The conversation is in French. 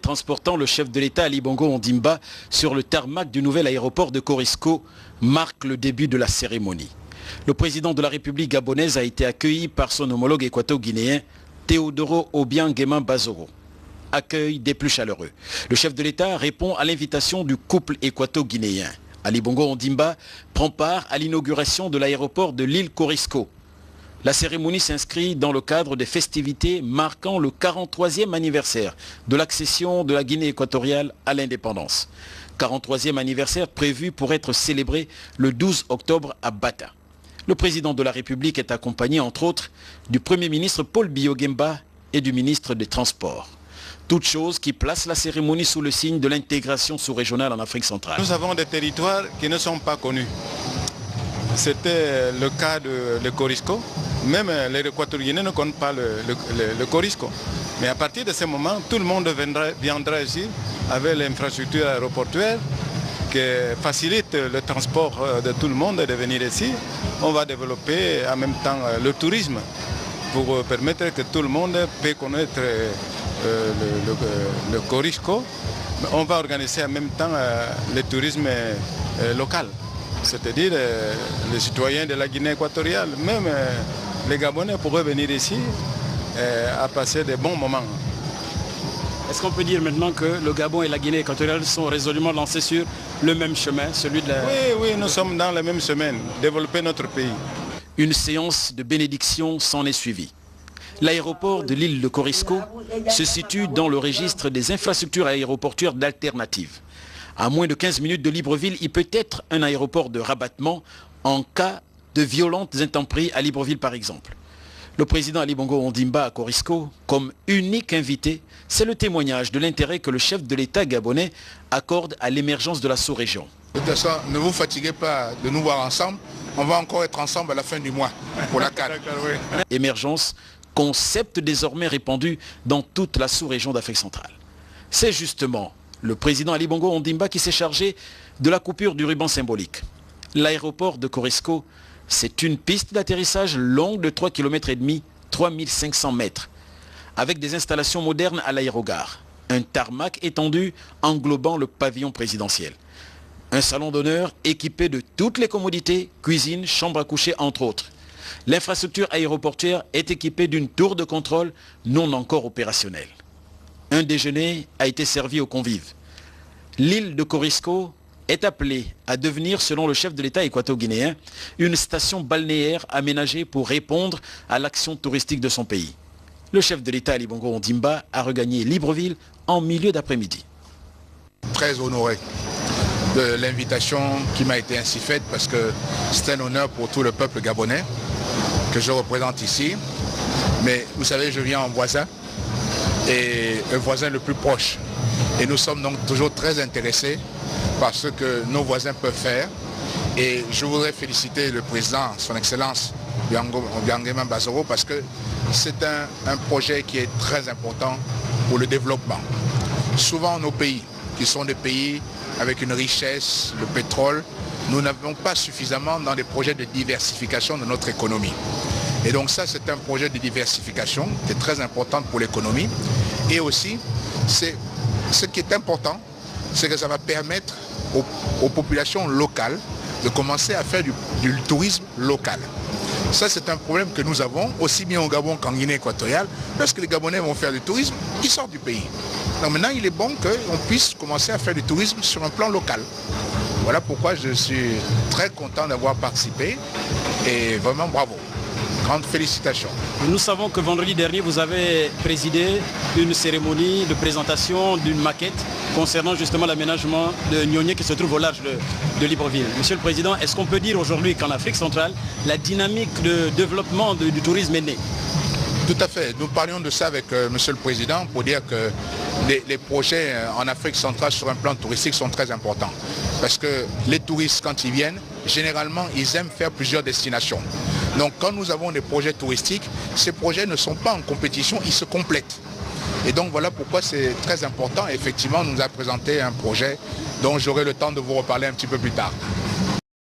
transportant le chef de l'État Ali Bongo Ondimba sur le tarmac du nouvel aéroport de Corisco marque le début de la cérémonie. Le président de la République gabonaise a été accueilli par son homologue équato-guinéen Teodoro Obiang Bazoro. Accueil des plus chaleureux. Le chef de l'État répond à l'invitation du couple équato-guinéen. Ali Bongo Ondimba prend part à l'inauguration de l'aéroport de l'île Corisco. La cérémonie s'inscrit dans le cadre des festivités marquant le 43e anniversaire de l'accession de la Guinée équatoriale à l'indépendance. 43e anniversaire prévu pour être célébré le 12 octobre à Bata. Le président de la République est accompagné entre autres du Premier ministre Paul Biya-Ogemba et du ministre des Transports. Toute chose qui place la cérémonie sous le signe de l'intégration sous-régionale en Afrique centrale. Nous avons des territoires qui ne sont pas connus. C'était le cas de Corisco. Même les Équatoriens ne connaissent pas le Corisco. Mais à partir de ce moment, tout le monde viendra ici avec l'infrastructure aéroportuaire qui facilite le transport de tout le monde de venir ici. On va développer en même temps le tourisme pour permettre que tout le monde puisse connaître le Corisco. On va organiser en même temps le tourisme local, c'est-à-dire les citoyens de la Guinée équatoriale, même les Gabonais pourraient venir ici à passer de bons moments. Est-ce qu'on peut dire maintenant que le Gabon et la Guinée équatoriale sont résolument lancés sur le même chemin, celui de la... Oui, nous sommes dans la même semaine, développer notre pays. Une séance de bénédiction s'en est suivie. L'aéroport de l'île de Corisco se situe dans le registre des infrastructures aéroportuaires d'alternative. À moins de 15 minutes de Libreville, il peut être un aéroport de rabattement en cas de violentes intempéries à Libreville par exemple. Le président Ali Bongo Ondimba à Corisco, comme unique invité, c'est le témoignage de l'intérêt que le chef de l'État gabonais accorde à l'émergence de la sous-région. De toute façon, ne vous fatiguez pas de nous voir ensemble. On va encore être ensemble à la fin du mois pour la CAN. Émergence, concept désormais répandu dans toute la sous-région d'Afrique centrale. C'est justement le président Ali Bongo Ondimba qui s'est chargé de la coupure du ruban symbolique. L'aéroport de Corisco, c'est une piste d'atterrissage longue de 3,5 km, 3500 mètres, avec des installations modernes à l'aérogare, un tarmac étendu englobant le pavillon présidentiel, un salon d'honneur équipé de toutes les commodités, cuisine, chambre à coucher entre autres. L'infrastructure aéroportuaire est équipée d'une tour de contrôle non encore opérationnelle. Un déjeuner a été servi aux convives. L'île de Corisco est appelée à devenir, selon le chef de l'État équato-guinéen, une station balnéaire aménagée pour répondre à l'action touristique de son pays. Le chef de l'État Ali Bongo Ondimba a regagné Libreville en milieu d'après-midi. Très honoré de l'invitation qui m'a été ainsi faite parce que c'est un honneur pour tout le peuple gabonais que je représente ici. Mais vous savez, je viens en voisin et un voisin le plus proche. Et nous sommes donc toujours très intéressés par ce que nos voisins peuvent faire. Et je voudrais féliciter le président, son Excellence, Biya-Ogemba Bazoro, parce que c'est un projet qui est très important pour le développement. Souvent nos pays, qui sont des pays avec une richesse, le pétrole, nous n'avons pas suffisamment dans des projets de diversification de notre économie. Et donc ça, c'est un projet de diversification qui est très important pour l'économie. Et aussi, ce qui est important, c'est que ça va permettre aux populations locales de commencer à faire du tourisme local. Ça, c'est un problème que nous avons, aussi bien au Gabon qu'en Guinée équatoriale. Lorsque les Gabonais vont faire du tourisme, ils sortent du pays. Donc maintenant, il est bon qu'on puisse commencer à faire du tourisme sur un plan local. Voilà pourquoi je suis très content d'avoir participé et vraiment bravo. Grandes félicitations. Nous savons que vendredi dernier, vous avez présidé une cérémonie de présentation d'une maquette concernant justement l'aménagement de Niogné qui se trouve au large de Libreville. Monsieur le Président, est-ce qu'on peut dire aujourd'hui qu'en Afrique centrale, la dynamique de développement du tourisme est née? Tout à fait. Nous parlions de ça avec Monsieur le Président pour dire que les projets en Afrique centrale sur un plan touristique sont très importants. Parce que les touristes, quand ils viennent, généralement, ils aiment faire plusieurs destinations. Donc quand nous avons des projets touristiques, ces projets ne sont pas en compétition, ils se complètent. Et donc voilà pourquoi c'est très important. Effectivement, on nous a présenté un projet dont j'aurai le temps de vous reparler un petit peu plus tard.